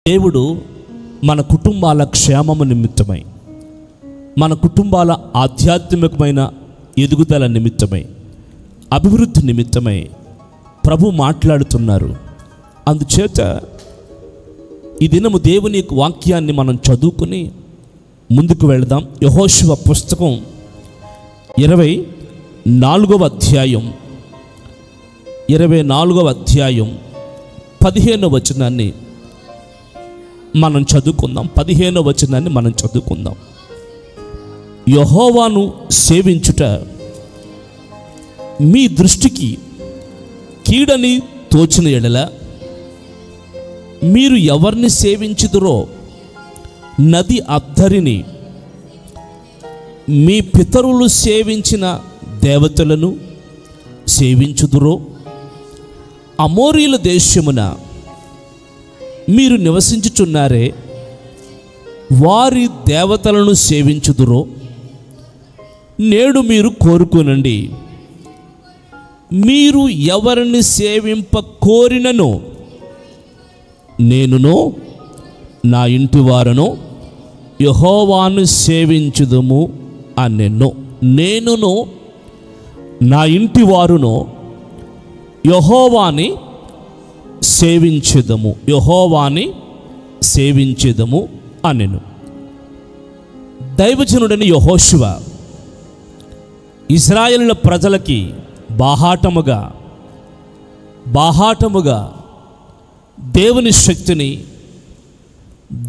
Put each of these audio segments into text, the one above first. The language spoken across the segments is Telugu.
దేవుడు మన కుటుంబాల క్షేమము నిమిత్తమై, మన కుటుంబాల ఆధ్యాత్మికమైన ఎదుగుదల నిమిత్తమై, అభివృద్ధి నిమిత్తమై ప్రభు మాట్లాడుతున్నారు. అందుచేత ఈ దినము దేవుని వాక్యాన్ని మనం చదువుకుని ముందుకు వెళదాం. యెహోషువ పుస్తకం 24వ అధ్యాయం 15వ వచనాన్ని మనం చదువుకుందాం. 15వ వచనాన్ని మనం చదువుకుందాం. యెహోవాను సేవించుట మీ దృష్టికి కీడని తోచిన ఎడల మీరు ఎవరిని సేవించుదురో నది అద్దరిని, మీ పితరులు సేవించిన దేవతలను సేవించుదురో, అమోరీల దేశమున మీరు నివసించుచున్నారే వారి దేవతలను సేవించుదురో, నేడు మీరు కోరుకోనండి. మీరు ఎవరిని సేవింప కోరినను నేనునో నా ఇంటి వారును యెహోవాను సేవించుదుము అనెను. నేనును నా ఇంటి వారును యెహోవాని సేవించెదము, యెహోవాని సేవించెదము అనెను. దైవజనుడని యెహోషువ ఇశ్రాయేలు ప్రజలకి బాహాటముగా దేవుని శక్తిని,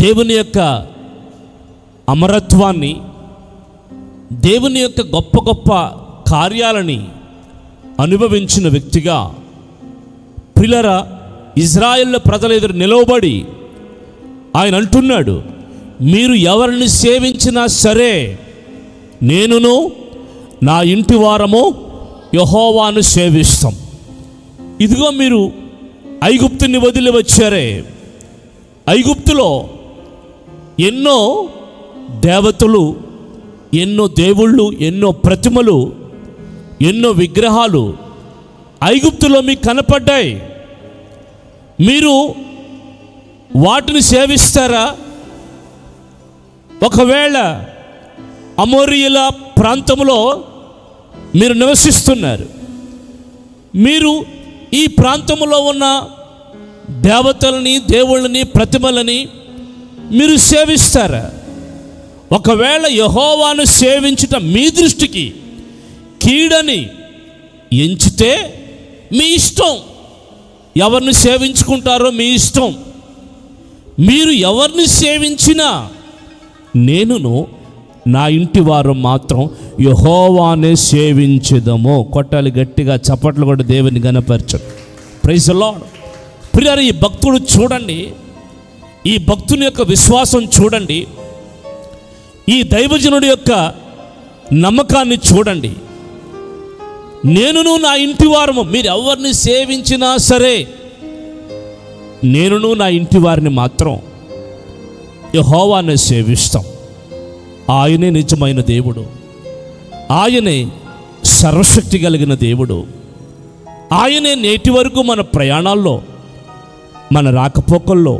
దేవుని యొక్క అమరత్వాన్ని, దేవుని యొక్క గొప్ప గొప్ప కార్యాలని అనుభవించిన వ్యక్తిగా ప్రియులారా ఇశ్రాయేలు ప్రజల ఎదురు నిలవబడి ఆయన అంటున్నాడు, మీరు ఎవరిని సేవించినా సరే నేనును నా ఇంటి వారము యెహోవాను సేవిస్తాం. ఇదిగో మీరు ఐగుప్తుని వదిలి వచ్చారే, ఐగుప్తులో ఎన్నో దేవతలు, ఎన్నో దేవుళ్ళు, ఎన్నో ప్రతిమలు, ఎన్నో విగ్రహాలు ఐగుప్తులో మీకు కనపడ్డాయి. మీరు వాటిని సేవిస్తారా? ఒకవేళ అమోరీయుల ప్రాంతంలో మీరు నివసిస్తున్నారు, మీరు ఈ ప్రాంతంలో ఉన్న దేవతలని, దేవుళ్ళని, ప్రతిమలని మీరు సేవిస్తారా? ఒకవేళ యెహోవాను సేవించుట మీ దృష్టికి కీడని ఎంచితే మీ ఇష్టం, ఎవరిని సేవించుకుంటారో మీ ఇష్టం. మీరు ఎవరిని సేవించినా నేనును నా ఇంటి వారు మాత్రం యెహోవానే సేవించెదము. కొట్టాలి గట్టిగా, చప్పట్లు కూడా దేవుని గణపరచండి. Praise the lord. ప్రియులారా, ఈ భక్తుడు చూడండి, ఈ భక్తుని యొక్క విశ్వాసం చూడండి, ఈ దైవజనుడి యొక్క నమ్మకాన్ని చూడండి. నేనును నా ఇంటి వారము, మీరు ఎవరిని సేవించినా సరే నేనును నా ఇంటి వారిని మాత్రం యెహోవానే సేవిస్తాం. ఆయనే నిజమైన దేవుడు, ఆయనే సర్వశక్తి కలిగిన దేవుడు, ఆయనే నేటి వరకు మన ప్రయాణాల్లో, మన రాకపోకల్లో,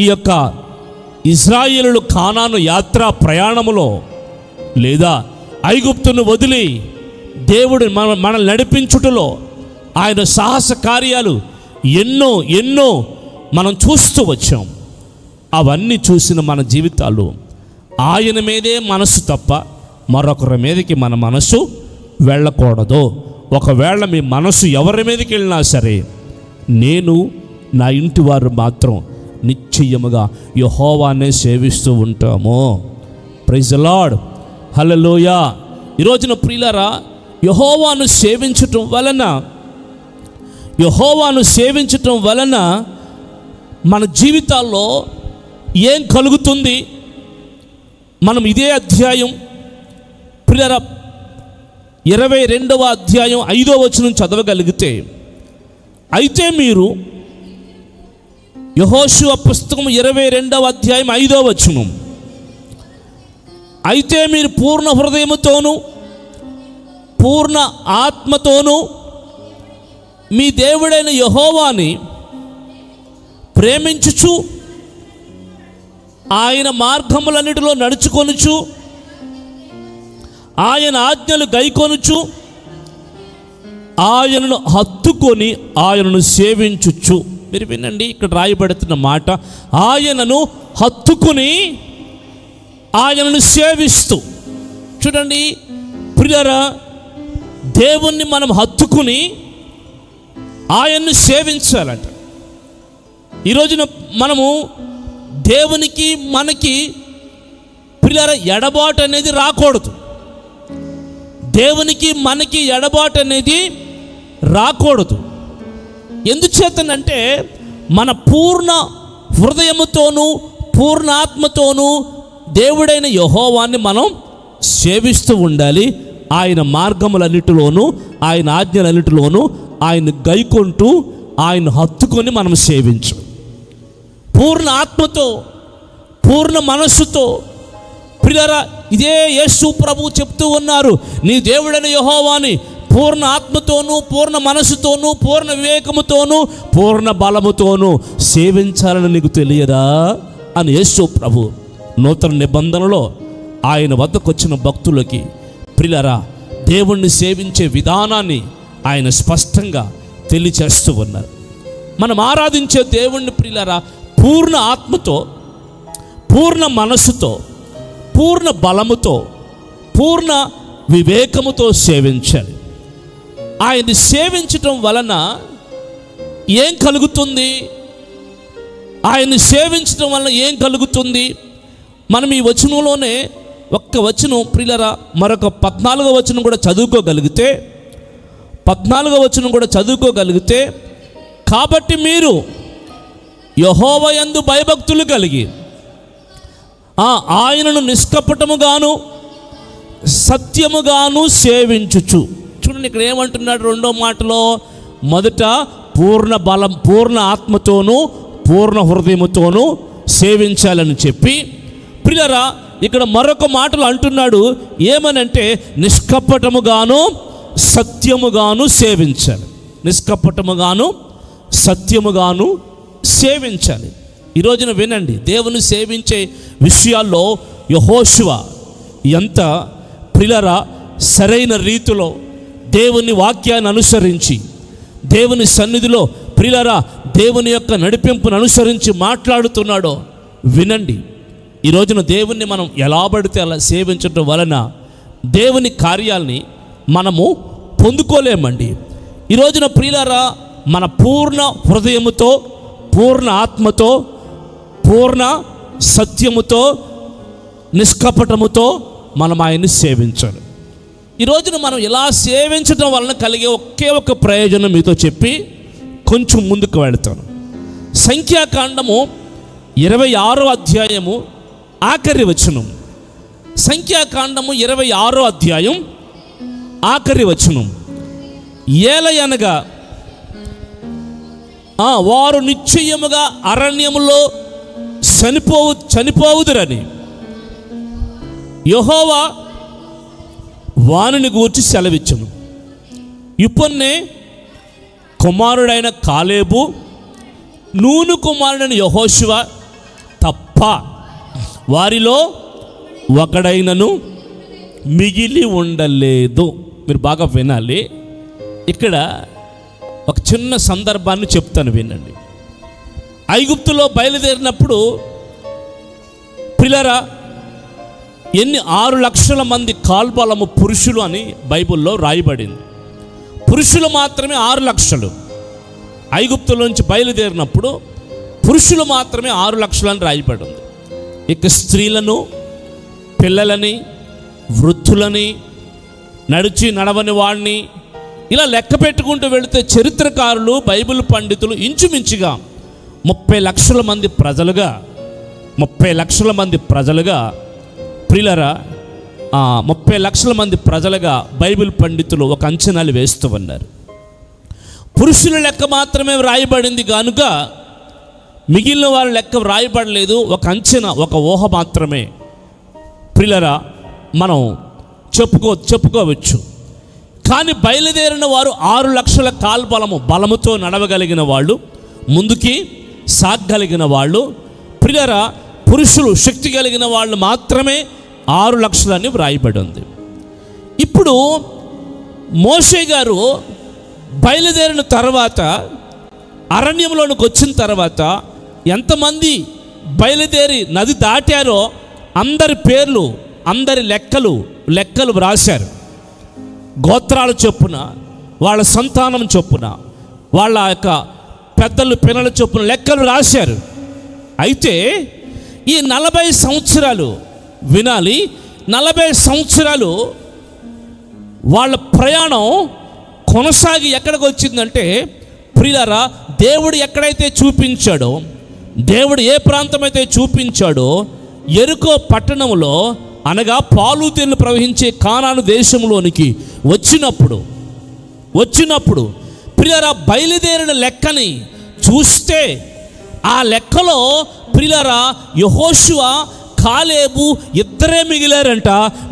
ఈ యొక్క ఇశ్రాయేలు కానాను యాత్ర ప్రయాణములో, లేదా ఐగుప్తును వదిలి దేవుడు మనల్ని నడిపించుటలో ఆయన సాహస కార్యాలు ఎన్నో ఎన్నో మనం చూస్తూ వచ్చాం. అవన్నీ చూసిన మన జీవితాలు ఆయన మీదే మనసు తప్ప మరొకరి మీదకి మన మనసు వెళ్ళకూడదు. ఒకవేళ మీ మనసు ఎవరి మీదకి వెళ్ళినా సరే నేను నా ఇంటి వారు మాత్రం నిశ్చయముగా యెహోవానే సేవిస్తూ ఉంటాము. Praise the lord. హల్లెలూయా. ఈరోజున ప్రియులారా, యెహోవాను సేవించటం వలన మన జీవితాల్లో ఏం కలుగుతుంది? మనం ఇదే అధ్యాయం ప్రియులారా 22వ అధ్యాయం 5వ వచనం చదవగలిగితే, అయితే మీరు యెహోషువ పుస్తకం 22వ అధ్యాయం 5వ వచనం, అయితే మీరు పూర్ణ హృదయముతోను పూర్ణ ఆత్మతోను మీ దేవుడైన యెహోవాని ప్రేమించుచు ఆయన మార్గములన్నిటిలో నడుచుకొనుచు ఆయన ఆజ్ఞలు గైకొనుచు ఆయనను హత్తుకొని ఆయనను సేవించుచు. మీరు వినండి, ఇక్కడ రాయబడుతున్న మాట, ఆయనను హత్తుకొని ఆయనను సేవిస్తూ. చూడండి ప్రియులారా, దేవుణ్ణి మనం హత్తుకుని ఆయన్ను సేవించాలంట. ఈరోజున మనము దేవునికి మనకి ప్రియులారా ఎడబాటు అనేది రాకూడదు. దేవునికి మనకి ఎడబాటు అనేది రాకూడదు. ఎందుచేతనంటే మన పూర్ణ హృదయముతోనూ పూర్ణ ఆత్మతోనూ దేవుడైన యెహోవాని మనం సేవిస్తూ ఉండాలి. ఆయన మార్గములన్నిటిలోనూ ఆయన ఆజ్ఞలన్నిటిలోనూ ఆయన గైకొంటూ ఆయన హత్తుకొని మనం సేవించు. పూర్ణ ఆత్మతో పూర్ణ మనస్సుతో. ప్రియులారా, ఇదే యేసు ప్రభు చెప్తూ ఉన్నారు, నీ దేవుడైన యెహోవాని పూర్ణ ఆత్మతోనూ పూర్ణ మనస్సుతోనూ పూర్ణ వివేకముతోనూ పూర్ణ బలముతోనూ సేవించాలని నీకు తెలియదా అని యేసు ప్రభు నూతన నిబంధనలో ఆయన వద్దకు వచ్చిన భక్తులకి ప్రియులారా దేవుణ్ణి సేవించే విధానాన్ని ఆయన స్పష్టంగా తెలియచేస్తూ ఉన్నారు. మనం ఆరాధించే దేవుణ్ణి ప్రియులారా పూర్ణ ఆత్మతో పూర్ణ మనస్సుతో పూర్ణ బలముతో పూర్ణ వివేకముతో సేవించాలి. ఆయన్ని సేవించటం వలన ఏం కలుగుతుంది? ఆయన్ని సేవించటం వలన ఏం కలుగుతుంది? మనం ఈ వచనంలోనే ఒక్క వచనం ప్రియులారా మరొక 14వ వచనం కూడా చదువుకోగలిగితే 14వ వచనం కూడా చదువుకోగలిగితే, కాబట్టి మీరు యెహోవా యందు భయభక్తులు కలిగి ఆయనను నిష్కపటముగాను సత్యముగాను సేవించుచు. చూడండి ఇక్కడ ఏమంటున్నాడు రెండో మాటలో, మొదట పూర్ణ బలం పూర్ణ ఆత్మతోనూ పూర్ణ హృదయముతోనూ సేవించాలని చెప్పి ప్రియులారా ఇక్కడ మరొక మాటలు అంటున్నాడు. ఏమనంటే నిష్కపటముగాను సత్యముగాను సేవించాలి. నిష్కపటముగాను సత్యముగాను సేవించాలి. ఈరోజున వినండి, దేవుని సేవించే విషయాల్లో యెహోషువ ఎంత ప్రియులారా సరైన రీతిలో దేవుని వాక్యాన్ని అనుసరించి దేవుని సన్నిధిలో ప్రియులారా దేవుని యొక్క నడిపింపును అనుసరించి మాట్లాడుతున్నాడో వినండి. ఈరోజున దేవుణ్ణి మనం ఎలా పడితే అలా సేవించడం వలన దేవుని కార్యాలని మనము పొందుకోలేమండి. ఈరోజున ప్రియులారా మన పూర్ణ హృదయముతో పూర్ణ ఆత్మతో పూర్ణ సత్యముతో నిష్కపటముతో మనం ఆయన్ని సేవించాలి. ఈరోజున మనం ఇలా సేవించడం వలన కలిగే ఒకే ఒక ప్రయోజనం మీతో చెప్పి కొంచెం ముందుకు వెళతాను. సంఖ్యాకాండము 26వ అధ్యాయము ఆఖరి వచనం. సంఖ్యాకాండము 26వ అధ్యాయం ఆఖరి వచనం. ఏలయనగా వారు నిశ్చయముగా అరణ్యములో చనిపోవుదురని యెహోవా వానిని గూర్చి సెలవిచ్చును. ఇప్పున్నే కుమారుడైన కాలేబు నూను కుమారుడైన యెహోషువ తప్ప వారిలో ఒకడైనను మిగిలి ఉండలేదు. మీరు బాగా వినాలి. ఇక్కడ ఒక చిన్న సందర్భాన్ని చెప్తాను, వినండి. ఐగుప్తులో బయలుదేరినప్పుడు ప్రియులారా 6 లక్షల మంది కాల్బలము పురుషులు అని బైబిల్లో రాయబడింది. పురుషులు మాత్రమే 6 లక్షలు. ఐగుప్తులోంచి బయలుదేరినప్పుడు పురుషులు మాత్రమే 6 లక్షలు అని రాయబడింది. ఇక స్త్రీలను పిల్లలని వృద్ధులని నడిచి నడవని వాడిని ఇలా లెక్క పెట్టుకుంటూ వెళితే చరిత్రకారులు బైబిల్ పండితులు ఇంచుమించుగా 30 లక్షల మంది ప్రజలుగా 30 లక్షల మంది ప్రజలుగా ప్రియులారా 30 లక్షల మంది ప్రజలుగా బైబిల్ పండితులు ఒక అంచనాలు వేస్తూ ఉన్నారు. పురుషుల లెక్క మాత్రమే వ్రాయబడింది కనుక మిగిలిన వారి లెక్క వ్రాయబడలేదు. ఒక అంచనా, ఒక ఊహ మాత్రమే ప్రియులారా మనం చెప్పుకోవచ్చు. కానీ బయలుదేరిన వారు 6 లక్షల బలముతో నడవగలిగిన వాళ్ళు, ముందుకి సాగగలిగిన వాళ్ళు ప్రియులారా పురుషులు శక్తి కలిగిన వాళ్ళు మాత్రమే 6 లక్షలని వ్రాయబడి ఉంది. ఇప్పుడు మోషే గారు బయలుదేరిన తర్వాత, అరణ్యంలోనికి వచ్చిన తర్వాత ఎంతమంది బయలుదేరి నది దాటారో అందరి పేర్లు, అందరి లెక్కలు వ్రాశారు. గోత్రాల చొప్పున, వాళ్ళ సంతానం చొప్పున, వాళ్ళ యొక్క పెద్దలు పిల్లల చొప్పున లెక్కలు రాశారు. అయితే ఈ 40 సంవత్సరాలు వినాలి, 40 సంవత్సరాలు వాళ్ళ ప్రయాణం కొనసాగి ఎక్కడికి వచ్చిందంటే, ప్రియులారా, దేవుడు ఎక్కడైతే చూపించాడో, దేవుడు ఏ ప్రాంతం అయితే చూపించాడో, యెరికో పట్టణంలో, అనగా పాలు తేనెలు ప్రవహించే కానాను దేశంలోనికి వచ్చినప్పుడు ప్రియులారా, బయలుదేరిన లెక్కని చూస్తే ఆ లెక్కలో ప్రియులారా యెహోషువ, కాలేబు ఇద్దరే మిగిలారంట.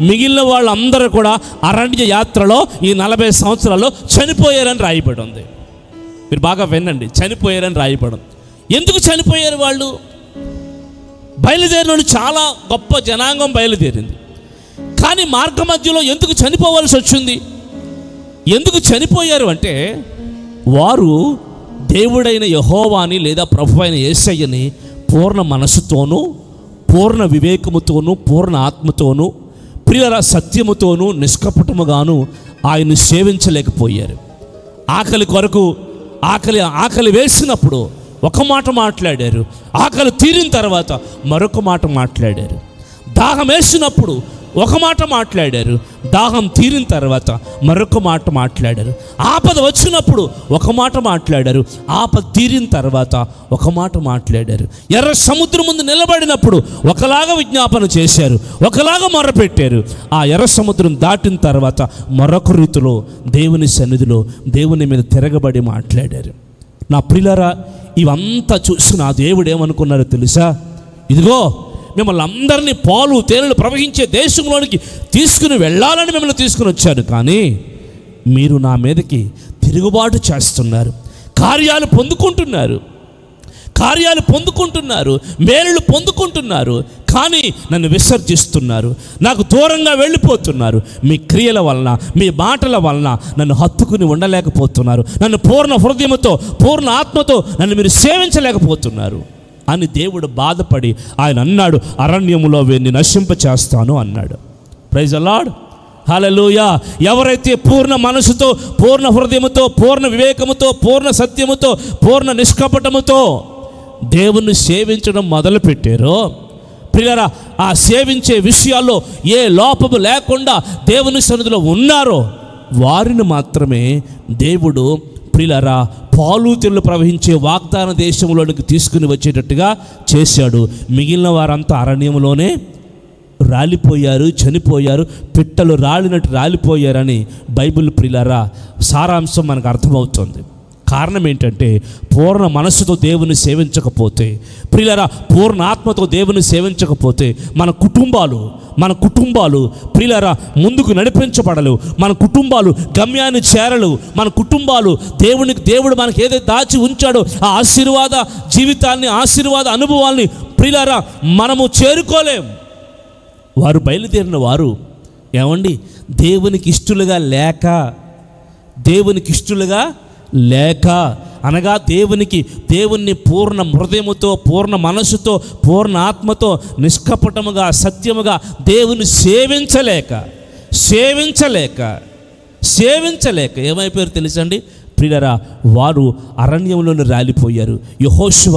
మిగిలిన వాళ్ళందరూ కూడా అరణ్య యాత్రలో ఈ 40 సంవత్సరాల్లో చనిపోయారని రాయబడి ఉంది. మీరు బాగా వినండి, చనిపోయారని రాయబడి ఉంది. ఎందుకు చనిపోయారు వాళ్ళు? బయలుదేరిన చాలా గొప్ప జనాంగం బయలుదేరింది, కానీ మార్గ మధ్యలో ఎందుకు చనిపోవాల్సి వచ్చింది? ఎందుకు చనిపోయారు అంటే, వారు దేవుడైన యెహోవాని లేదా ప్రభు అయిన యేసయ్యని పూర్ణ మనసుతోనూ, పూర్ణ వివేకముతోనూ, పూర్ణ ఆత్మతోనూ, ప్రియుల సత్యముతోనూ, నిష్కపటముగాను ఆయన్ని సేవించలేకపోయారు. ఆకలి కొరకు ఆకలి వేసినప్పుడు ఒక మాట మాట్లాడారు, ఆకలి తీరిన తర్వాత మరొక మాట మాట్లాడారు. దాహం వేసినప్పుడు ఒక మాట మాట్లాడారు, దాహం తీరిన తర్వాత మరొక మాట మాట్లాడారు. ఆపద వచ్చినప్పుడు ఒక మాట మాట్లాడారు, ఆపద తీరిన తర్వాత ఒక మాట మాట్లాడారు. ఎర్ర సముద్రం ముందు నిలబడినప్పుడు ఒకలాగా విజ్ఞాపన చేశారు, ఒకలాగా మొర్రపెట్టారు. ఆ ఎర్ర సముద్రం దాటిన తర్వాత మరొక రీతిలో దేవుని సన్నిధిలో దేవుని మీద తిరగబడి మాట్లాడారు. నా ప్రియులారా, ఇవంతా చూసిన ఆ దేవుడు ఏమనుకున్నారో తెలుసా? ఇదిగో, మిమ్మల్ని అందరినీ పాలు తేనెలు ప్రవహించే దేశంలోనికి తీసుకుని వెళ్ళాలని మిమ్మల్ని తీసుకుని వచ్చాను, కానీ మీరు నా మీదకి తిరుగుబాటు చేస్తున్నారు, కార్యాలు పొందుకుంటున్నారు, మేలులు పొందుకుంటున్నారు, కానీ నన్ను విసర్జిస్తున్నారు, నాకు దూరంగా వెళ్ళిపోతున్నారు. మీ క్రియల వలన, మీ మాటల వలన నన్ను హత్తుకుని ఉండలేకపోతున్నారు, నన్ను పూర్ణ హృదయంతో, పూర్ణ ఆత్మతో నన్ను మీరు సేవించలేకపోతున్నారు అని దేవుడు బాధపడి ఆయన అన్నాడు, అరణ్యములో వీరిని నశింప చేస్తాను అన్నాడు. ప్రైజ్ ది లార్డ్, హల్లెలూయా. ఎవరైతే పూర్ణ మనసుతో, పూర్ణ హృదయముతో, పూర్ణ వివేకముతో, పూర్ణ సత్యముతో, పూర్ణ నిష్కపటముతో దేవుణ్ణి సేవించడం మొదలుపెట్టారో, ప్రియులారా, ఆ సేవించే విషయాల్లో ఏ లోపము లేకుండా దేవుని సన్నిధిలో ఉన్నారో వారిని మాత్రమే దేవుడు ప్రియులారా పాలు తేనెలు ప్రవహించే వాగ్దాన దేశంలోనికి తీసుకుని వచ్చేటట్టుగా చేశాడు. మిగిలిన వారంతా అరణ్యంలోనే రాలిపోయారు, చనిపోయారు, పిట్టలు రాలినట్టు రాలిపోయారని బైబిల్ ప్రియులారా సారాంశం మనకు అర్థమవుతుంది. కారణం ఏంటంటే, పూర్ణ మనస్సుతో దేవుని సేవించకపోతే, ప్రియులారా పూర్ణ ఆత్మతో దేవుని సేవించకపోతే మన కుటుంబాలు ప్రియులారా ముందుకు నడిపించబడలేవు, మన కుటుంబాలు గమ్యాన్ని చేరలేవు, మన కుటుంబాలు దేవుడు మనకి ఏదైతే దాచి ఉంచాడో ఆ ఆశీర్వాద జీవితాన్ని, ఆశీర్వాద అనుభవాల్ని ప్రియులారా మనము చేరుకోలేం. వారు బయలుదేరిన వారు ఏమండి, దేవునికి ఇష్టలుగా లేక అనగా దేవుణ్ణి పూర్ణ హృదయముతో, పూర్ణ మనసుతో, పూర్ణ ఆత్మతో, నిష్కపటముగా, సత్యముగా దేవుని సేవించలేక ఏమైపోయారు తెలుసండి ప్రియులారా? వారు అరణ్యంలోనే రాలిపోయారు. యెహోషువ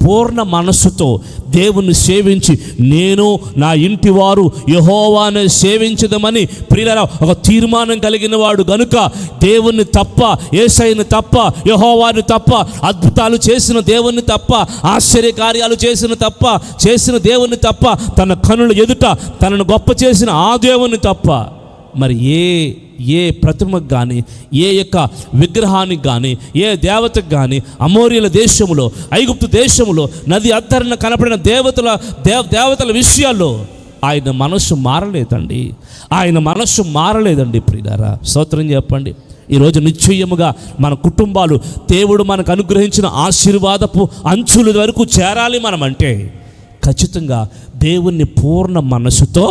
పూర్ణ మనస్సుతో దేవుణ్ణి సేవించి, నేను నా ఇంటి వారు యెహోవాను సేవించదమని ప్రియులారా ఒక తీర్మానం కలిగిన వాడు గనుక, దేవుణ్ణి తప్ప, యేసయ్యను తప్ప, యెహోవాను తప్ప, అద్భుతాలు చేసిన దేవుణ్ణి తప్ప, ఆశ్చర్యకార్యాలు చేసిన దేవుణ్ణి తప్ప, తన కనుల ఎదుట తనను గొప్ప చేసిన ఆ దేవుణ్ణి తప్ప మరి ఏ ప్రతిమకు కానీ, ఏ యొక్క విగ్రహానికి కానీ, ఏ దేవతకు కానీ, అమోరియల దేశములో, ఐగుప్తు దేశములో నది అద్దరిన కనపడిన దేవతల విషయాల్లో ఆయన మనస్సు మారలేదండి. ప్రియులారా స్తోత్రం చెప్పండి. ఈరోజు నిశ్చయముగా మన కుటుంబాలు దేవుడు మనకు అనుగ్రహించిన ఆశీర్వాదపు అంచుల వరకు చేరాలి మనమంటే ఖచ్చితంగా దేవుణ్ణి పూర్ణ మనసుతో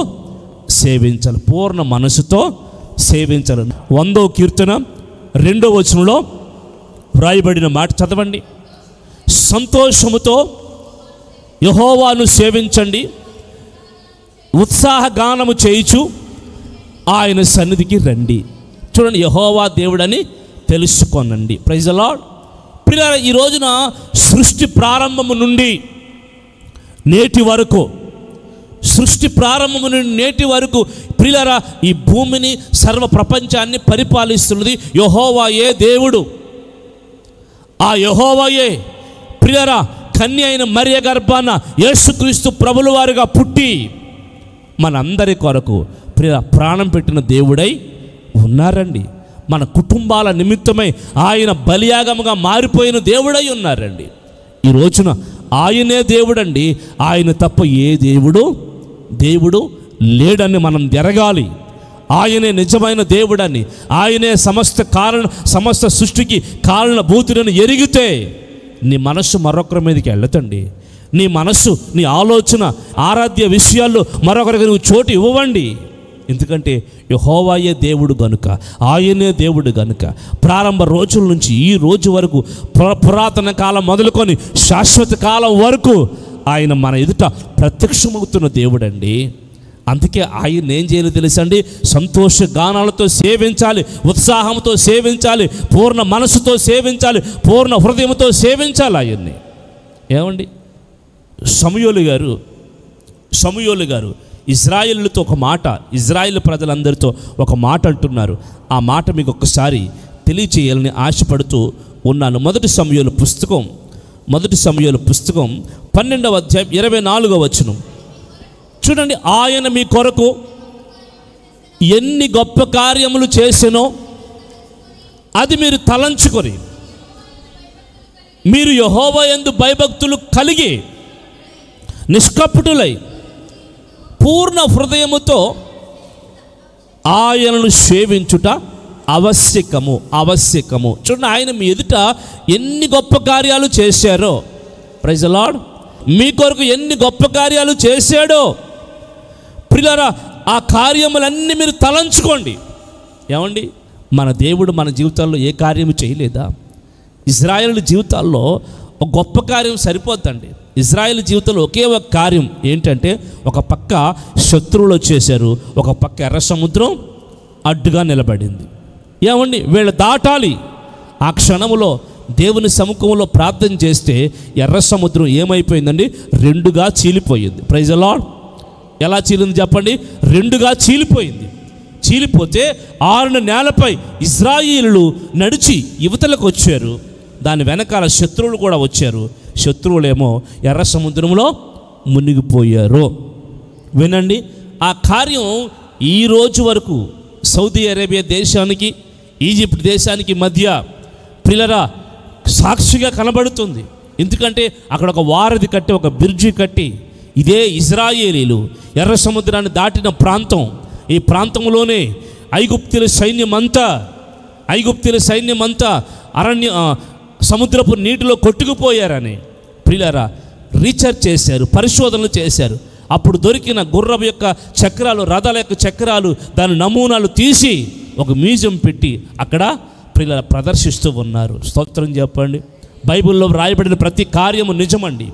సేవించాలి. పూర్ణ మనసుతో సేవించాలి. 100వ కీర్తన 2వ వచనంలో వ్రాయబడిన మాట చదవండి. సంతోషముతో యెహోవాను సేవించండి, ఉత్సాహగానము చేయుచు ఆయన సన్నిధికి రండి. చూడండి, యెహోవా దేవుడని తెలుసుకోనండి. Praise the lord. ప్రియులారా, ఈ రోజున సృష్టి ప్రారంభము నుండి నేటి వరకు, సృష్టి ప్రారంభము నుండి నేటి వరకు ప్రియులారా, ఈ భూమిని సర్వ ప్రపంచాన్ని పరిపాలిస్తున్నది యెహోవాయే దేవుడు. ఆ యెహోవాయే ప్రియులారా కన్య అయిన మరియ గర్భాన యేసుక్రీస్తు ప్రభుల వారుగా పుట్టి మనందరి కొరకు ప్రాణం పెట్టిన దేవుడై ఉన్నారండి. మన కుటుంబాల నిమిత్తమై ఆయన బలియాగముగా మారిపోయిన దేవుడై ఉన్నారండి. ఈ రోజున ఆయనే దేవుడండి. ఆయన తప్ప ఏ దేవుడు లేడని మనం ఎరగాలి. ఆయనే నిజమైన దేవుడని, ఆయనే సమస్త సృష్టికి కారణభూతుడని ఎరిగితే నీ మనస్సు మరొకరి మీదకి వెళ్ళతండి. నీ మనస్సు, నీ ఆలోచన, ఆరాధ్య విషయాల్లో మరొకరికి నువ్వు చోటు ఇవ్వండి. ఎందుకంటే యెహోవాయే దేవుడు గనుక, ఆయనే దేవుడు గనుక ప్రారంభ రోజుల నుంచి ఈ రోజు వరకు, పురాతన కాలం మొదలుకొని శాశ్వత కాలం వరకు ఆయన మన ఎదుట ప్రత్యక్షమవుతున్న దేవుడండి. అందుకే ఆయన ఏం చేయాలి తెలుసండి? సంతోష గానాలతో సేవించాలి, ఉత్సాహంతో సేవించాలి, పూర్ణ మనసుతో సేవించాలి, పూర్ణ హృదయంతో సేవించాలి ఆయన్ని. ఏమండి, సమూయేలు గారు ఇజ్రాయేలుతో ఒక మాట, ఇజ్రాయేల్ ప్రజలందరితో ఒక మాట అంటున్నారు. ఆ మాట మీకు ఒక్కసారి తెలియచేయాలని ఆశపడుతూ ఉన్నాను. మొదటి సమూయేలు పుస్తకం 12వ అధ్యాయం 24వ వచనం చూడండి. ఆయన మీ కొరకు ఎన్ని గొప్ప కార్యములు చేసెనో అది మీరు తలంచుకొని, మీరు యెహోవా యందు భయభక్తులు కలిగి నిష్కపటులై పూర్ణ హృదయముతో ఆయనను సేవించుట ఆవశ్యకము. చూడండి, ఆయన మీ ఎదుట ఎన్ని గొప్ప కార్యాలు చేశారో. Praise the lord. మీ కొరకు ఎన్ని గొప్ప కార్యాలు చేశాడో ప్రియులారా, ఆ కార్యములన్నీ మీరు తలంచుకోండి. ఏమండి, మన దేవుడు మన జీవితాల్లో ఏ కార్యము చేయలేదా? ఇజ్రాయేలు జీవితాల్లో ఒక గొప్ప కార్యం సరిపోద్దండి. ఇజ్రాయేల్ జీవితంలో ఒకే ఒక కార్యం ఏంటంటే, ఒక పక్క శత్రువులు వచ్చేసారు, ఒక పక్క ఎర్ర సముద్రం అడ్డుగా నిలబడింది. ఏమండి, వీళ్ళు దాటాలి. ఆ క్షణములో దేవుని సముఖంలో ప్రార్థన చేస్తే ఎర్ర సముద్రం ఏమైపోయిందండి? రెండుగా చీలిపోయింది. Praise the lord. ఎలా చీలింది చెప్పండి? రెండుగా చీలిపోయింది. చీలిపోతే ఆరున నేలపై ఇజ్రాయేలీయులు నడిచి యువతలకు వచ్చారు. దాని వెనకాల శత్రువులు కూడా వచ్చారు. శత్రువులేమో ఎర్ర సముద్రంలో మునిగిపోయారు. వినండి, ఆ కార్యం ఈ రోజు వరకు సౌదీ అరేబియా దేశానికి, ఈజిప్ట్ దేశానికి మధ్య ప్రియులారా సాక్షిగా కనబడుతుంది. ఎందుకంటే అక్కడ ఒక వారధి కట్టి, ఒక బ్రిడ్జి కట్టి, ఇదే ఇజ్రాయేలీలు ఎర్ర సముద్రాన్ని దాటిన ప్రాంతం. ఈ ప్రాంతంలోనే ఐగుప్తుల సైన్యమంతా సముద్రపు నీటిలో కొట్టుకుపోయారని ప్రియులారా రీసెర్చ్ చేశారు, పరిశోధనలు చేశారు. అప్పుడు దొరికిన గుర్రం యొక్క చక్రాలు, రథాల యొక్క చక్రాలు, దాని నమూనాలు తీసి ఒక మ్యూజియం పెట్టి అక్కడ ప్రియులారా ప్రదర్శిస్తూ ఉన్నారు. స్తోత్రం చెప్పండి. బైబిల్లో రాయబడిన ప్రతి కార్యము నిజమండి.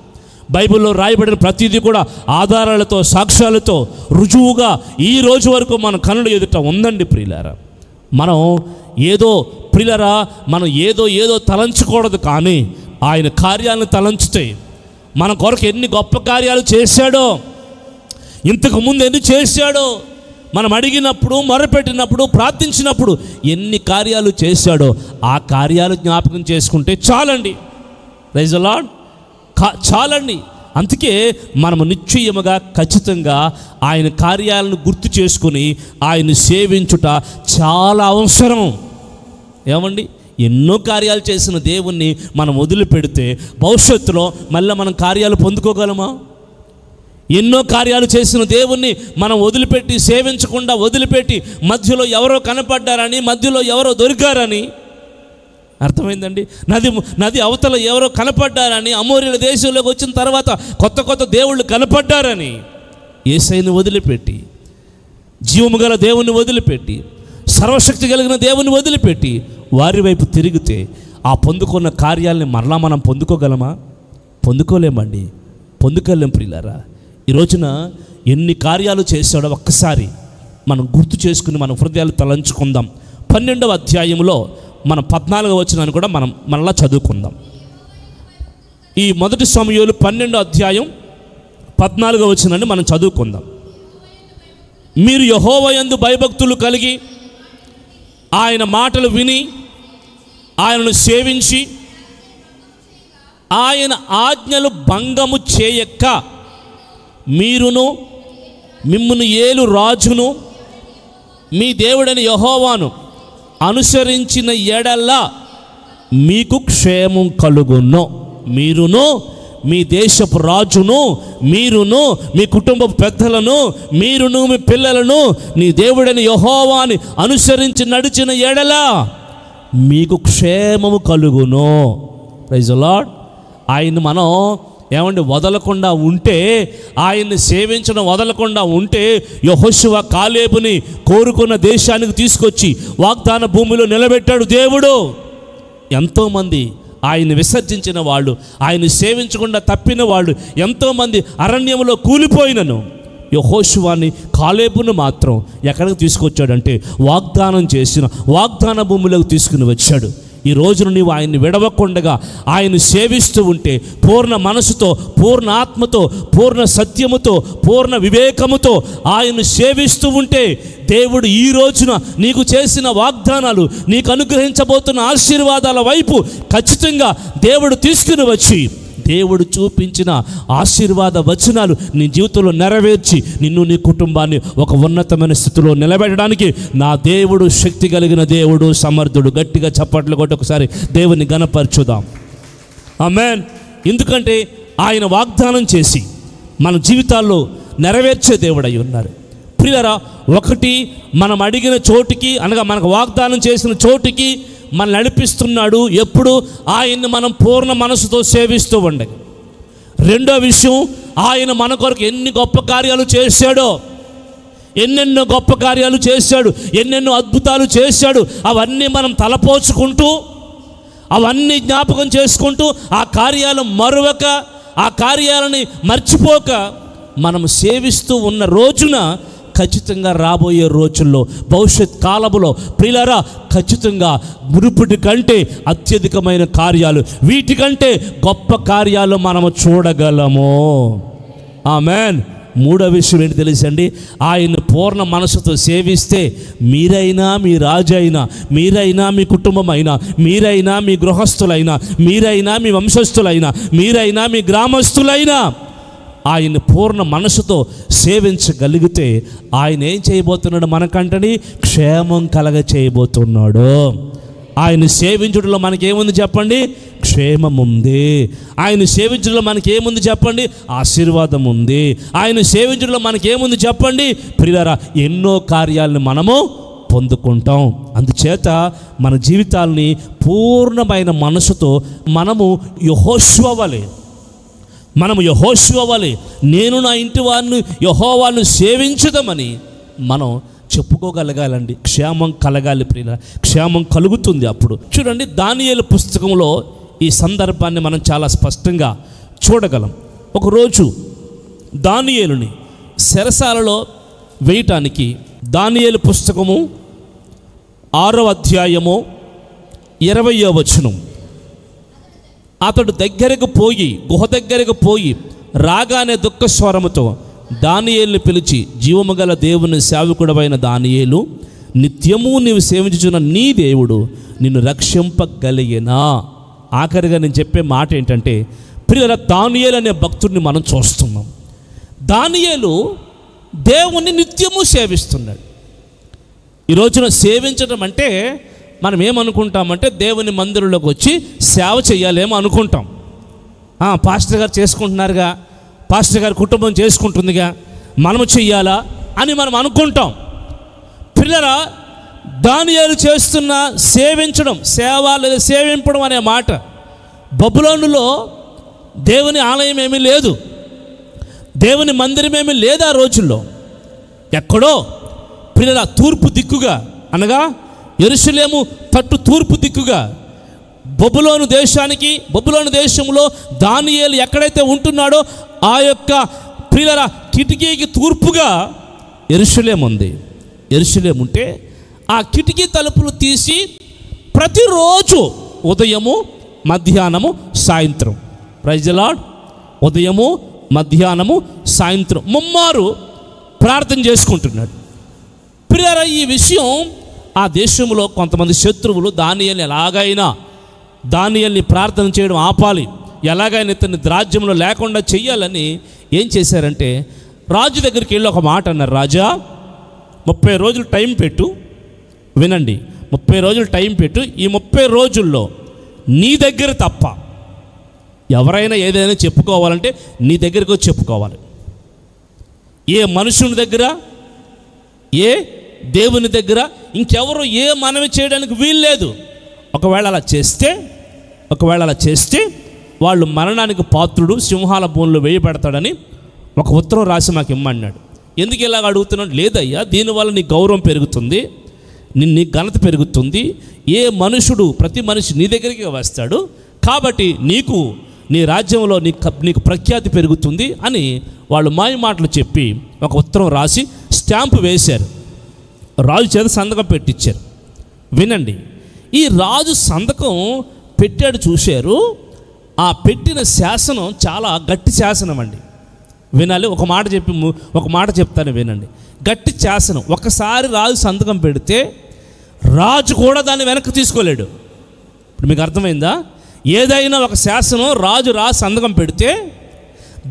బైబిల్లో రాయబడిన ప్రతిదీ కూడా ఆధారాలతో, సాక్ష్యాలతో రుజువుగా ఈ రోజు వరకు మన కనుల ఎదుట ఉందండి. ప్రియులారా, మనం ఏదో తలంచకూడదు, కానీ ఆయన కార్యాలను తలంచితే మన కొరకు ఎన్ని గొప్ప కార్యాలు చేశాడో, ఇంతకు ముందు ఎన్ని చేశాడో, మనం అడిగినప్పుడు, మొరపెట్టినప్పుడు, ప్రార్థించినప్పుడు ఎన్ని కార్యాలు చేశాడో ఆ కార్యాలు జ్ఞాపకం చేసుకుంటే చాలండి. Praise the Lord. చాలండి. అందుకే మనము నిశ్చయముగా ఖచ్చితంగా ఆయన కార్యాలను గుర్తు చేసుకుని ఆయన సేవించుట చాలా అవసరం. ఏమండి, ఎన్నో కార్యాలు చేసిన దేవుణ్ణి మనం వదిలిపెడితే భవిష్యత్తులో మళ్ళీ మనం కార్యాలు పొందుకోగలమా? ఎన్నో కార్యాలు చేసిన దేవుణ్ణి మనం వదిలిపెట్టి, సేవించకుండా వదిలిపెట్టి, మధ్యలో ఎవరో కనపడ్డారని, మధ్యలో ఎవరో దొరికారని అర్థమైందండి? నది అవతల ఎవరో కనపడ్డారని, అమోరీల దేశంలోకి వచ్చిన తర్వాత కొత్త కొత్త దేవుళ్ళు కనపడ్డారని యేసయ్యను వదిలిపెట్టి, జీవము గల దేవుని వదిలిపెట్టి, సర్వశక్తి కలిగిన దేవుని వదిలిపెట్టి వారి వైపు తిరిగితే ఆ పొందుకున్న కార్యాలని మరలా మనం పొందుకోగలమా? పొందుకోలేమండి, పొందుకోలేం ప్రియులారా. ఈ రోజున ఎన్ని కార్యాలు చేశాడో ఒక్కసారి మనం గుర్తు చేసుకుని మన హృదయాలు తలంచుకుందాం. 12వ అధ్యాయంలో మనం 14వ వచనాన్ని కూడా మనం మరలా చదువుకుందాం. ఈ మొదటి సమూయేలు 12వ అధ్యాయం 14వ వచనాన్ని మనం చదువుకుందాం. మీరు యెహోవా యందు భయభక్తులు కలిగి ఆయన మాటలు విని ఆయనను సేవించి ఆయన ఆజ్ఞలు భంగము చేయక మీరును మిమ్మును ఏలు రాజును మీ దేవుడైన యెహోవాను అనుసరించిన ఎడల మీకు క్షేమం కలుగును. మీరును మీ దేశపు రాజును, మీరును మీ కుటుంబ పెద్దలను, మీరును మీ పిల్లలను నీ దేవుడైన యెహోవాని అనుసరించి నడిచిన ఎడల మీకు క్షేమము కలుగును. Praise the Lord. ఆయన్ని మనం ఏమండి వదలకుండా ఉంటే, ఆయన్ని సేవించడం వదలకుండా ఉంటే, యెహోషువ కాలేబుని కోరుకున్న దేశానికి తీసుకొచ్చి వాగ్దాన భూమిలో నిలబెట్టాడు దేవుడు. ఎంతోమంది ఆయన్ని విసర్జించిన వాళ్ళు, ఆయన్ని సేవించకుండా తప్పిన వాళ్ళు ఎంతోమంది అరణ్యంలో కూలిపోయినను యెహోషువని కాలేబును మాత్రం ఎక్కడికి తీసుకొచ్చాడంటే వాగ్దానం చేసిన వాగ్దాన భూమిలోకి తీసుకుని వచ్చాడు. ఈ రోజున నీవు ఆయన్ని విడవకుండగా ఆయన్ని సేవిస్తూ ఉంటే, పూర్ణ మనసుతో, పూర్ణ ఆత్మతో, పూర్ణ సత్యముతో, పూర్ణ వివేకముతో ఆయన్ని సేవిస్తూ ఉంటే దేవుడు ఈ రోజున నీకు చేసిన వాగ్దానాలు, నీకు అనుగ్రహించబోతున్న ఆశీర్వాదాల వైపు ఖచ్చితంగా దేవుడు తీసుకుని వచ్చి, దేవుడు చూపించిన ఆశీర్వాద వచనాలు నీ జీవితంలో నెరవేర్చి నిన్ను నీ కుటుంబాన్ని ఒక ఉన్నతమైన స్థితిలో నిలబెట్టడానికి నా దేవుడు శక్తి కలిగిన దేవుడు, సమర్థుడు. గట్టిగా చప్పట్లు కొట్టి ఒకసారి దేవుని ఘనపరచుదాం. ఆమేన్. ఎందుకంటే ఆయన వాగ్దానం చేసి మన జీవితాల్లో నెరవేర్చే దేవుడై ఉన్నారు. ప్రియులారా, ఒకటి మనం అడిగిన చోటికి, అనగా మనకు వాగ్దానం చేసిన చోటికి మనం నడిపిస్తున్నాడు. ఎప్పుడు? ఆయన్ని మనం పూర్ణ మనసుతో సేవిస్తూ ఉండగా. రెండో విషయం, ఆయన మన కొరకు ఎన్ని గొప్ప కార్యాలు చేశాడో, ఎన్నెన్నో గొప్ప కార్యాలు చేశాడు, ఎన్నెన్నో అద్భుతాలు చేశాడు. అవన్నీ మనం తలపోచుకుంటూ, అవన్నీ జ్ఞాపకం చేసుకుంటూ, ఆ కార్యాలు మరువక, ఆ కార్యాలని మర్చిపోక మనం సేవిస్తూ ఉన్న రోజున ఖచ్చితంగా రాబోయే రోజుల్లో, భవిష్యత్ కాలములో ప్రియులారా, ఖచ్చితంగా మునుపటి కంటే అత్యధికమైన కార్యాలు, వీటికంటే గొప్ప కార్యాలు మనము చూడగలము. ఆమేన్. మూడో విషయం ఏంటి తెలుసండి? ఆయన్ని పూర్ణ మనసుతో సేవిస్తే మీరైనా, మీ రాజు అయినా, మీరైనా, మీ కుటుంబం అయినా, మీరైనా, మీ గృహస్థులైనా, మీరైనా, మీ వంశస్థులైనా, మీరైనా, మీ గ్రామస్తులైనా ఆయన్ని పూర్ణ మనసుతో సేవించగలిగితే ఆయన ఏం చేయబోతున్నాడు? మనకంటని క్షేమం కలగ చేయబోతున్నాడు. ఆయన సేవించడంలో మనకేముంది చెప్పండి? క్షేమం ఉంది. ఆయన సేవించడంలో మనకేముంది చెప్పండి? ఆశీర్వాదం ఉంది. ఆయన సేవించడంలో మనకేముంది చెప్పండి? ప్రియులారా, ఎన్నో కార్యాలను మనము పొందుకుంటాం. అందుచేత మన జీవితాల్ని పూర్ణమైన మనసుతో మనము యెహోషువ వలె నేను నా ఇంటి వారిని యెహోవాను సేవించుదామని మనం చెప్పుకోగలగాలండి. క్షేమం కలగాలి ప్రియుల, క్షేమం కలుగుతుంది అప్పుడు. చూడండి, దానియేలు పుస్తకంలో ఈ సందర్భాన్ని మనం చాలా స్పష్టంగా చూడగలం. ఒకరోజు దానియేలుని చెరసాలలో వేయటానికి దానియేలు పుస్తకము 6వ అధ్యాయము 20వ వచనం, అతడు దగ్గరకు పోయి, గుహ దగ్గరకు పోయి రాగానే దుఃఖ స్వరముతో దానియేలుని పిలిచి, జీవము గల దేవుని సేవకుడవైన దానియేలు, నిత్యము నీవు సేవించుచున్న నీ దేవుడు నిన్ను రక్షింపగలిగినా. ఆఖరిగా నేను చెప్పే మాట ఏంటంటే, ప్రియుల, దానియేలు అనే భక్తుడిని మనం చూస్తున్నాం. దానియేలు దేవుణ్ణి నిత్యము సేవిస్తున్నాడు. ఈ రోజున సేవించడం అంటే మనం ఏమనుకుంటామంటే దేవుని మందిరంలోకి వచ్చి సేవ చేయాలేమో అనుకుంటాం. పాస్టర్ గారు చేసుకుంటున్నారుగా, పాస్టర్ గారి కుటుంబం చేసుకుంటుందిగా, మనము చెయ్యాలా అని మనం అనుకుంటాం. పిల్లరా, దానియేలు చేస్తున్న సేవించడం, సేవ లేదా సేవింపడం అనే మాట. బబులోనులో దేవుని ఆలయం ఏమీ లేదు, దేవుని మందిరం ఏమీ లేదు ఆ రోజుల్లో. ఎక్కడో పిల్లల తూర్పు దిక్కుగా, అనగా యెరూషలేము తట్టు తూర్పు దిక్కుగా బబులోను దేశంలో దానియేలు ఎక్కడైతే ఉంటున్నాడో ఆ యొక్క పిల్లల కిటికీకి తూర్పుగా యెరూషలేము ఉంది. యెరూషలేము ఉంటే ఆ కిటికీ తలుపులు తీసి ప్రతిరోజు ఉదయము, మధ్యాహ్నము, సాయంత్రం, ప్రైజ్ ది లార్డ్, ఉదయము, మధ్యాహ్నము, సాయంత్రం ముమ్మారు ప్రార్థన చేసుకుంటున్నాడు. ప్రియరా, ఈ విషయం ఆ దేశంలో కొంతమంది శత్రువులు దానియేలుని ప్రార్థన చేయడం ఆపాలి, ఎలాగైనా ఇతన్ని రాజ్యంలో లేకుండా చెయ్యాలని ఏం చేశారంటే రాజు దగ్గరికి వెళ్ళి ఒక మాట అన్నారు. రాజా, 30 రోజులు టైం పెట్టు, వినండి, 30 రోజులు టైం పెట్టు. ఈ 30 రోజుల్లో నీ దగ్గర తప్ప ఎవరైనా ఏదైనా చెప్పుకోవాలంటే నీ దగ్గరకు వచ్చి చెప్పుకోవాలి. ఏ మనుషుని దగ్గర, ఏ దేవుని దగ్గర ఇంకెవరు ఏ మనవి చేయడానికి వీల్లేదు. ఒకవేళ అలా చేస్తే వాళ్ళు మరణానికి పాత్రుడు, సింహాల బోన్లో వేయబడతాడని ఒక ఉత్తరం రాసి మాకు ఇమ్మన్నాడు. ఎందుకు ఇలాగ అడుగుతున్నాడు? లేదయ్యా, దీనివల్ల నీ గౌరవం పెరుగుతుంది, నీ ఘనత పెరుగుతుంది, ప్రతి మనిషి నీ దగ్గరికి వస్తాడు, కాబట్టి నీ రాజ్యంలో నీకు ప్రఖ్యాతి పెరుగుతుంది అని వాళ్ళు మాయ మాటలు చెప్పి ఒక ఉత్తరం రాసి స్టాంపు వేశారు, రాజు చేత సంతకం పెట్టించారు. వినండి, ఈ రాజు సంతకం పెట్టాడు, చూశారు. ఆ పెట్టిన శాసనం చాలా గట్టి శాసనం అండి. వినాలి, ఒక మాట చెప్తాను, వినండి. గట్టి శాసనం. ఒకసారి రాజు సంతకం పెడితే రాజు కూడా దాన్ని వెనక్కి తీసుకోలేడు. ఇప్పుడు మీకు అర్థమైందా? ఏదైనా ఒక శాసనం రాజు సంతకం పెడితే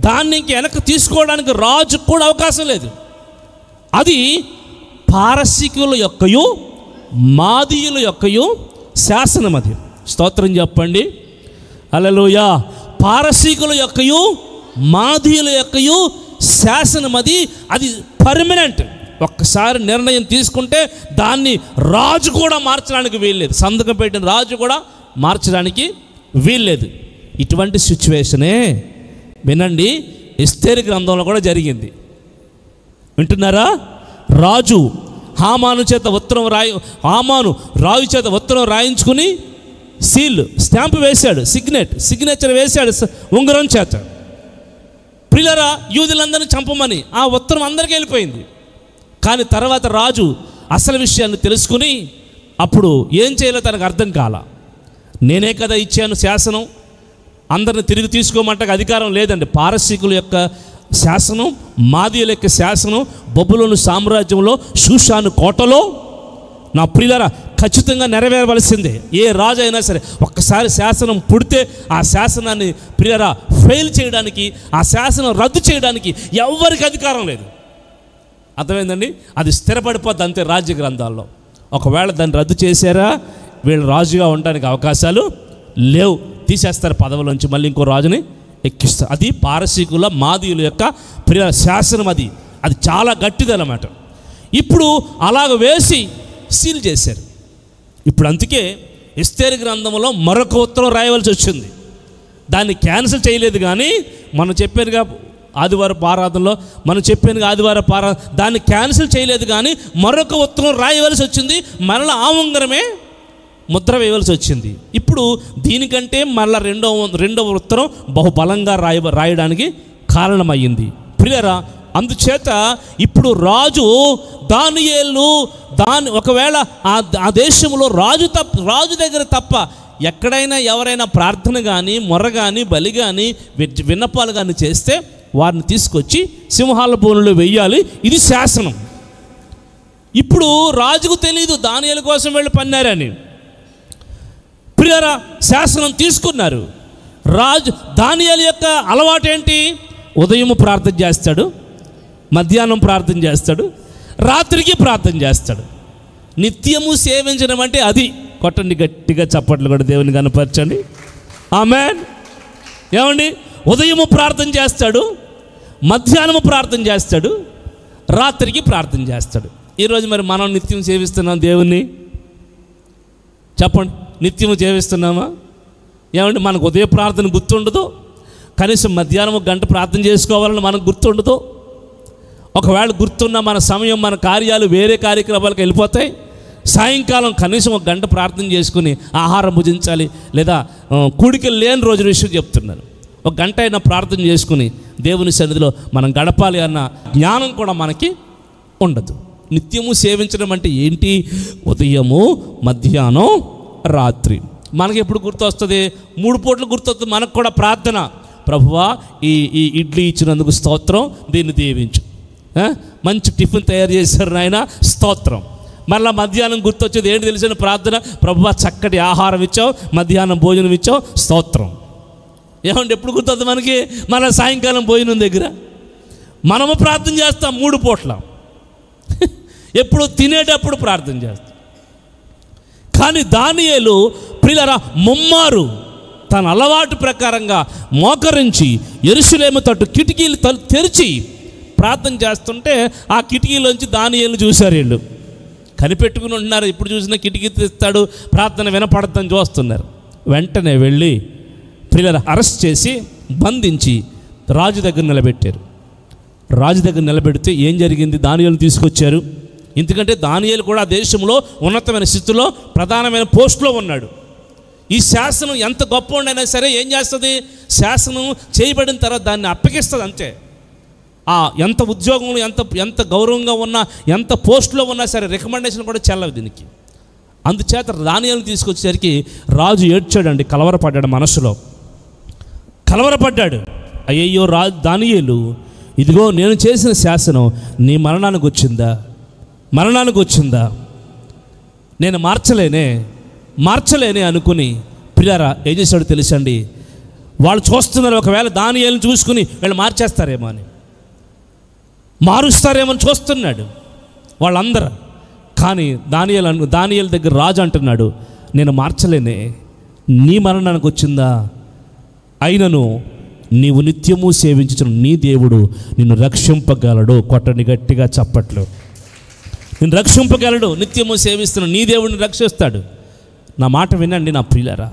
దాన్ని ఇంక వెనక్కి తీసుకోవడానికి రాజుకు కూడా అవకాశం లేదు. అది పారసీకుల యొక్కయు మాదీయుల యొక్కయు శాసనం. అది స్తోత్రం చెప్పండి, హల్లెలూయా. పారసీకుల యొక్కయు మాదీయుల యొక్కయు శాసనం. అది పర్మనెంట్. ఒక్కసారి నిర్ణయం తీసుకుంటే దాన్ని రాజు కూడా మార్చడానికి వీల్లేదు, సంతకం పెట్టిన రాజు కూడా మార్చడానికి వీల్లేదు. ఇటువంటి సిచ్యువేషనే వినండి ఎస్తేరు గ్రంథంలో కూడా జరిగింది. వింటున్నారా? రాజు హామాను రాజు చేత ఉత్తరం రాయించుకుని స్టాంప్ వేశాడు, సిగ్నేచర్ వేశాడు ఉంగరం చేత. ప్రియులారా, యూదులందరినీ చంపమని ఆ ఉత్తరం అందరికీ వెళ్ళిపోయింది. కానీ తర్వాత రాజు అసలు విషయాన్ని తెలుసుకుని అప్పుడు ఏం చేయాలో తనకు అర్థం కాల. నేనే కదా ఇచ్చాను శాసనం, అందరిని తిరిగి తీసుకోమంటే అధికారం లేదండి. పారసీకుల యొక్క శాసనం, మాదీయుల యొక్క శాసనం బబులోను సామ్రాజ్యంలో షూషాను కోటలో నా ప్రియులారా ఖచ్చితంగా నెరవేరవలసిందే. ఏ రాజు అయినా సరే ఒక్కసారి శాసనం పుడితే ఆ శాసనాన్ని ప్రియులారా ఫెయిల్ చేయడానికి, ఆ శాసనం రద్దు చేయడానికి ఎవరికి అధికారం లేదు. అర్థమైందండి? అది స్థిరపడిపోద్ది అంతే రాజ్య గ్రంథాల్లో. ఒకవేళ దాన్ని రద్దు చేశారా వీళ్ళు రాజుగా ఉండడానికి అవకాశాలు లేవు, తీసేస్తారు పదవులోంచి, మళ్ళీ ఇంకో రాజుని ఎక్కిస్తారు. అది పారసీకుల మాదీయుల యొక్క ప్రియ శాసనం. అది చాలా గట్టిదన్నమాట. ఇప్పుడు అలాగ వేసి సీల్ చేశారు. ఇప్పుడు అందుకే ఎస్తేరు గ్రంథంలో మరొక ఉత్తరం రాయవలసి వచ్చింది. దాన్ని క్యాన్సిల్ చేయలేదు, కానీ మనం చెప్పానుగా ఆదివారపు ఆరాధనలో దాన్ని క్యాన్సిల్ చేయలేదు, కానీ మరొక ఉత్తరం రాయవలసి వచ్చింది. మరలా ఆ ఉంగరమే ముద్ర వేయవలసి వచ్చింది. ఇప్పుడు దీనికంటే మళ్ళీ రెండవ ఉత్తరం బహుబలంగా రాయడానికి కారణమయ్యింది. ప్రియరా, అందుచేత ఇప్పుడు రాజు దానియేలు ఒకవేళ ఆ దేశంలో రాజు దగ్గర తప్ప ఎక్కడైనా ఎవరైనా ప్రార్థన కానీ, మొర్ర కానీ, బలి కానీ, విన్నపాలు కానీ చేస్తే వారిని తీసుకొచ్చి సింహాల బోనులో వెయ్యాలి. ఇది శాసనం. ఇప్పుడు రాజుకు తెలియదు దానియేలు కోసం వెళ్ళి పన్నారని. ప్రియరా, శాసనం తీసుకున్నారు. దానియేలు యొక్క అలవాటు ఏంటి? ఉదయం ప్రార్థన చేస్తాడు, మధ్యాహ్నం ప్రార్థన చేస్తాడు, రాత్రికి ప్రార్థన చేస్తాడు. నిత్యము సేవించడం అంటే అది. కొట్టండి గట్టిగా చప్పట్లు కూడా దేవుని కనపరచండి. ఆమేన్. ఏమండి? ఉదయము ప్రార్థన చేస్తాడు, మధ్యాహ్నము ప్రార్థన చేస్తాడు, రాత్రికి ప్రార్థన చేస్తాడు. ఈరోజు మరి మనం నిత్యం సేవిస్తున్నాం దేవుణ్ణి? చెప్పండి, నిత్యము సేవిస్తున్నామా? ఏమంటే మనకు ఉదయ ప్రార్థన గుర్తుండదు, కనీసం మధ్యాహ్నం 1 గంట ప్రార్థన చేసుకోవాలని మనకు గుర్తుండదు. ఒకవేళ గుర్తున్న మన సమయం, మన కార్యాలు వేరే కార్యక్రమాలకు వెళ్ళిపోతాయి. సాయంకాలం కనీసం 1 గంట ప్రార్థన చేసుకుని ఆహారం భుజించాలి, లేదా కూడికలు లేని రోజు విషయం చెప్తున్నాను. 1 గంట అయినా ప్రార్థన చేసుకుని దేవుని సన్నిధిలో మనం గడపాలి అన్న జ్ఞానం కూడా మనకి ఉండదు. నిత్యము సేవించడం అంటే ఏంటి? ఉదయము, మధ్యాహ్నం, రాత్రి. మనకి ఎప్పుడు గుర్తొస్తుంది? 3 పూటలు గుర్తొస్తుంది మనకు కూడా ప్రార్థన. ప్రభువా, ఈ ఇడ్లీ ఇచ్చినందుకు స్తోత్రం, దీన్ని దీవించు. మంచి టిఫిన్ తయారు చేశారు నాయన, స్తోత్రం. మళ్ళీ మధ్యాహ్నం గుర్తొచ్చేది ఏంటి తెలిసిన ప్రార్థన? ప్రభువా, చక్కటి ఆహారం ఇచ్చావు, మధ్యాహ్నం భోజనం ఇచ్చావు, స్తోత్రం. ఏమంటే ఎప్పుడు గుర్తొస్తుంది మనకి? మళ్ళీ సాయంకాలం భోజనం దగ్గర మనము ప్రార్థన చేస్తాం 3 పూట్ల. ఎప్పుడు తినేటప్పుడు ప్రార్థన చేస్తాం. కానీ దానియేలు ప్రియులారా ముమ్మారు తన అలవాటు ప్రకారంగా మోకరించి యెరూషలేము తట్టు కిటికీలు తెరిచి ప్రార్థన చేస్తుంటే ఆ కిటికీలోంచి దానియేలు చూశారు. వీళ్ళు కనిపెట్టుకుని ఉంటున్నారు, ఇప్పుడు చూసినా కిటికీ తీస్తాడు, ప్రార్థన వినపడద్దని చూస్తున్నారు. వెంటనే వెళ్ళి ప్రియులారా అరెస్ట్ చేసి బంధించి రాజు దగ్గర నిలబెట్టారు. రాజు దగ్గర నిలబెడితే ఏం జరిగింది? దానియేలును తీసుకొచ్చారు. ఎందుకంటే దానియేలు కూడా దేశంలో ఉన్నతమైన స్థితిలో ప్రధానమైన పోస్టులో ఉన్నాడు. ఈ శాసనం ఎంత గొప్ప ఉండైనా సరే ఏం చేస్తుంది? శాసనం చేయబడిన తర్వాత దాన్ని అప్పగిస్తుంది అంతే. ఎంత ఉద్యోగంలో ఎంత గౌరవంగా ఉన్నా, ఎంత పోస్టులో ఉన్నా సరే రికమెండేషన్ కూడా చెల్లవు దీనికి. అందుచేత దానియేలును తీసుకొచ్చేసరికి రాజు ఏడ్చాడండి, కలవరపడ్డాడు, మనసులో కలవరపడ్డాడు. అయ్యయ్యో దానియేలు, ఇదిగో నేను చేసిన శాసనం నీ మరణానికి వచ్చిందా? నేను మార్చలేనే అనుకుని ప్రియారా ఏం చేశాడో తెలుసండి? వాళ్ళు చూస్తున్నారు, ఒకవేళ దానియేలును చూసుకుని వీళ్ళు మార్చేస్తారేమో అని, మారుస్తారేమో అని చూస్తున్నాడు వాళ్ళందరూ. కానీ దానియేలు దగ్గర రాజు అంటున్నాడు, నేను మార్చలేనే, నీ మరణానికి వచ్చిందా? అయినను నీవు నిత్యము సేవించుచున్న నీ దేవుడు నిన్ను రక్షింపగలడు. కొట్టని గట్టిగా చప్పట్లు. నిన్ను రక్షింపగలడు, నిత్యము సేవిస్తున్న నీ దేవుడిని రక్షిస్తాడు. నా మాట వినండి నా ప్రియులారా,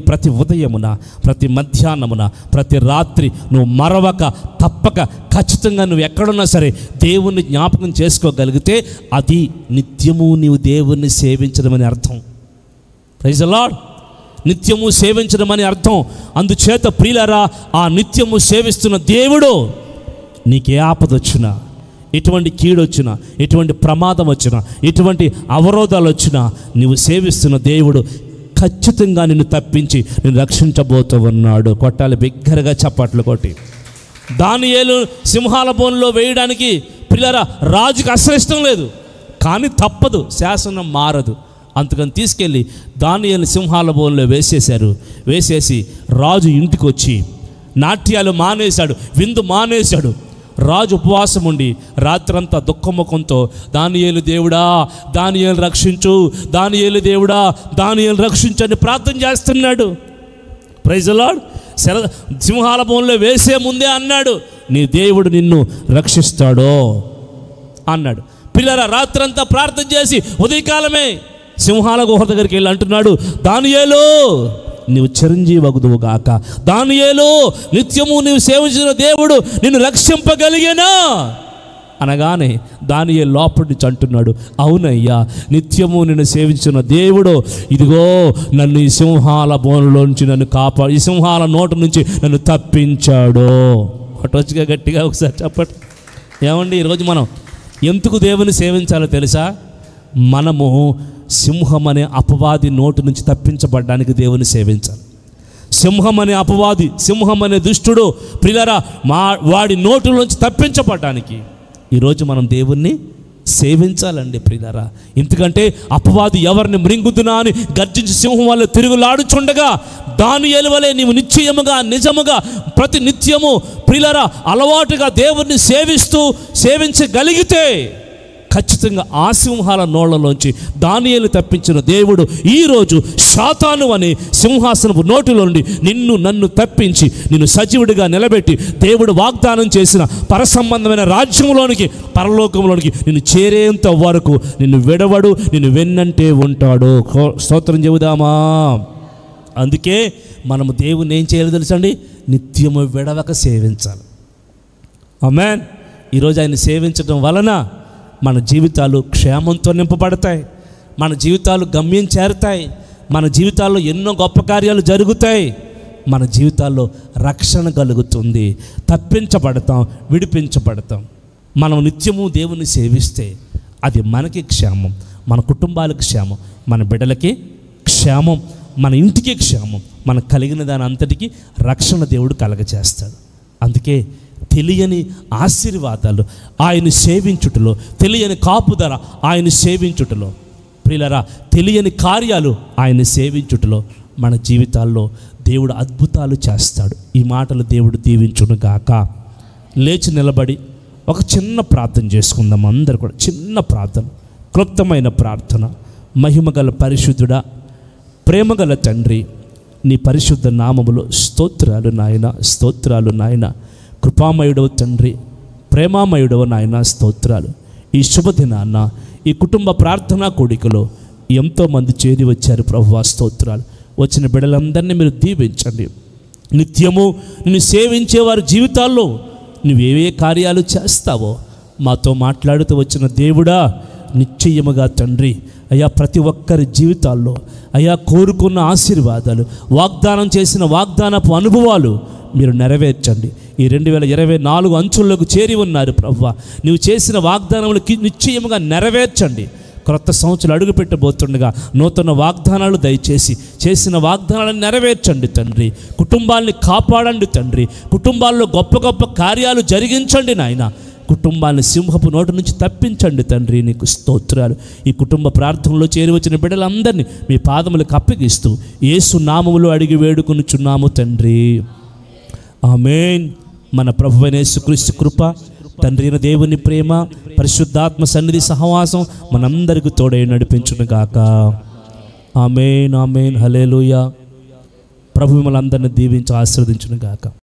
ప్రతి ఉదయమున, ప్రతి మధ్యాహ్నమున, ప్రతి రాత్రి నువ్వు మరవక తప్పక ఖచ్చితంగా నువ్వు ఎక్కడున్నా సరే దేవుణ్ణి జ్ఞాపకం చేసుకోగలిగితే అది నిత్యము నీవు దేవుణ్ణి సేవించడం అని అర్థం. Praise the Lord. నిత్యము సేవించడం అని అర్థం. అందుచేత ప్రియులారా, ఆ నిత్యము సేవిస్తున్న దేవుడు నీకే ఆపద వచ్చినా, ఎటువంటి కీడు వచ్చినా, ఎటువంటి ప్రమాదం వచ్చినా, ఎటువంటి అవరోధాలు వచ్చినా నీవు సేవిస్తున్న దేవుడు ఖచ్చితంగా నిన్ను తప్పించి నిన్ను రక్షించబోతూ ఉన్నాడు. కొట్టాలి బిగ్గరగా చప్పట్లు కొట్టి. దానియేలు సింహాల బోనులో వేయడానికి ప్రియులారా రాజుకి అసలు ఇష్టం లేదు, కానీ తప్పదు, శాసనం మారదు. అందుకని తీసుకెళ్ళి దానియేలు సింహాల బోనులో వేసేసి రాజు ఇంటికి వచ్చి నాట్యాలు మానేశాడు, విందు మానేశాడు. రాజు ఉపవాసం ఉండి రాత్రంతా దుఃఖముఖంతో దానియేలు దేవుడా, దానియేలు రక్షించు, దానియేలు దేవుడా, దానియేలు రక్షించు అని ప్రార్థన చేస్తున్నాడు. Praise the Lord. సింహాల బోనులో వేసే ముందే అన్నాడు, నీ దేవుడు నిన్ను రక్షిస్తాడో అన్నాడు. పిల్లరా రాత్రంతా ప్రార్థన చేసి ఉదయకాలమే సింహాల గుహ దగ్గరికి వెళ్ళి అంటున్నాడు, దానియేలు నీవు చిరంజీవగుదువు గాక, దానియేలు నిత్యము నీవు సేవించిన దేవుడు నిన్ను రక్షింపగలిగేనా అనగానే దానియేలు లోపటి నుంచి అంటున్నాడు, అవునయ్యా, నిత్యము నిన్ను సేవించిన దేవుడు ఇదిగో నన్ను ఈ సింహాల బోనులోంచి నన్ను కాపాడు, ఈ సింహాల నోటు నుంచి నన్ను తప్పించాడు. అటొచ్చిగా గట్టిగా ఒకసారి చెప్పండి. ఏమండి, ఈరోజు మనం ఎందుకు దేవుని సేవించాలో తెలుసా? మనము సింహం అనే అపవాది నోటు నుంచి తప్పించబడ్డానికి దేవుని సేవించాలి. సింహం అనే అపవాది, సింహం అనే దుష్టుడు ప్రియులారా వాడి నోటు నుంచి తప్పించబడ్డానికి ఈరోజు మనం దేవుణ్ణి సేవించాలండి ప్రియులారా. ఎందుకంటే అపవాది ఎవరిని మృంగుతున్నా అని గర్జించి సింహం వల్ల తిరుగులాడుచుండగా దానియేలు వలె నీవు నిజముగా ప్రతి నిత్యము ప్రియులారా అలవాటుగా దేవుణ్ణి సేవించగలిగితే ఖచ్చితంగా ఆ సింహాల నోళ్లలోంచి దానియేలు తప్పించిన దేవుడు ఈరోజు సాతాను అనే సింహాసనపు నోటిలో నుండి నిన్ను నన్ను తప్పించి నిన్ను సజీవుడిగా నిలబెట్టి దేవుడు వాగ్దానం చేసిన పరసంబంధమైన రాజ్యంలోనికి, పరలోకంలోనికి నిన్ను చేరేంత వరకు నిన్ను విడవడు, నిన్ను వెన్నంటే ఉంటాడు. స్తోత్రం చెబుదామా? అందుకే మనము దేవుని ఏం చేయాలో తెలుసండి? నిత్యము విడవక సేవించాలి. ఆమేన్. ఈరోజు ఆయన సేవించడం వలన మన జీవితాలు క్షేమంతో నింపబడతాయి, మన జీవితాలు గమ్యం చేరుతాయి, మన జీవితాల్లో ఎన్నో గొప్ప కార్యాలు జరుగుతాయి, మన జీవితాల్లో రక్షణ కలుగుతుంది, తప్పించబడతాం, విడిపించబడతాం. మనం నిత్యము దేవుని సేవిస్తే అది మనకి క్షేమం, మన కుటుంబాలకు క్షేమం, మన బిడ్డలకి క్షేమం, మన ఇంటికి క్షేమం, మనకు కలిగిన దాని అంతటికి రక్షణ దేవుడు కలగచేస్తాడు. అందుకే తెలియని ఆశీర్వాదాలు ఆయన సేవించుటలో, తెలియని కాపుదల ఆయన సేవించుటలో, ప్రియులారా తెలియని కార్యాలు ఆయన సేవించుటలో మన జీవితాల్లో దేవుడు అద్భుతాలు చేస్తాడు. ఈ మాటలు దేవుడు దీవించును గాక. లేచి నిలబడి ఒక చిన్న ప్రార్థన చేసుకుందాం. అందరూ కూడా చిన్న ప్రార్థన, క్లుప్తమైన ప్రార్థన. మహిమగల పరిశుద్ధుడా, ప్రేమగల తండ్రి, నీ పరిశుద్ధ నామములో స్తోత్రాలు నాయన, స్తోత్రాలు నాయన. కృపామయుడవ తండ్రి, ప్రేమామయుడవ నాయన, స్తోత్రాలు. ఈ శుభదినాన్న ఈ కుటుంబ ప్రార్థనా కూడికలో ఎంతోమంది చేరి వచ్చారు ప్రభువా, స్తోత్రాలు. వచ్చిన బిడ్డలందరినీ మీరు దీవించండి. నిత్యము నిన్ను సేవించే వారి జీవితాల్లో నువ్వేవే కార్యాలు చేస్తావో మాతో మాట్లాడుతూ వచ్చిన దేవుడా, నిశ్చయముగా తండ్రి అయ్యా ప్రతి ఒక్కరి జీవితాల్లో అయ్యా కోరుకున్న ఆశీర్వాదాలు, వాగ్దానం చేసిన వాగ్దానపు అనుభవాలు మీరు నెరవేర్చండి. ఈ 2024 అంచుల్లోకి చేరి ఉన్నారు ప్రభువా, నువ్వు చేసిన వాగ్దానములకి నిశ్చయముగా నెరవేర్చండి. క్రొత్త సంవత్సరాలు అడుగు పెట్టబోతుండగా నూతన వాగ్దానాలు దయచేసి చేసిన వాగ్దానాలను నెరవేర్చండి తండ్రి. కుటుంబాల్ని కాపాడండి తండ్రి. కుటుంబాల్లో గొప్ప గొప్ప కార్యాలు జరిగించండి నాయన. కుటుంబాన్ని సింహపు నోటి నుంచి తప్పించండి తండ్రి. నీకు స్తోత్రాలు. ఈ కుటుంబ ప్రార్థనలో చేరి వచ్చిన బిడ్డలందరినీ మీ పాదములకు అప్పగిస్తూ యేసు నామములో అడిగి వేడుకొనుచున్నాము తండ్రి. ఆమేన్. మన ప్రభువైన యేసుక్రీస్తు కృప, తండ్రి అయిన దేవుని ప్రేమ, పరిశుద్ధాత్మ సన్నిధి సహవాసం మనందరికీ తోడై నడిపించును గాక. ఆమేన్, ఆమేన్, హల్లెలూయా. ప్రభు మిమ్మల్ని అందరినీ దీవించి ఆశీర్వదించును గాక.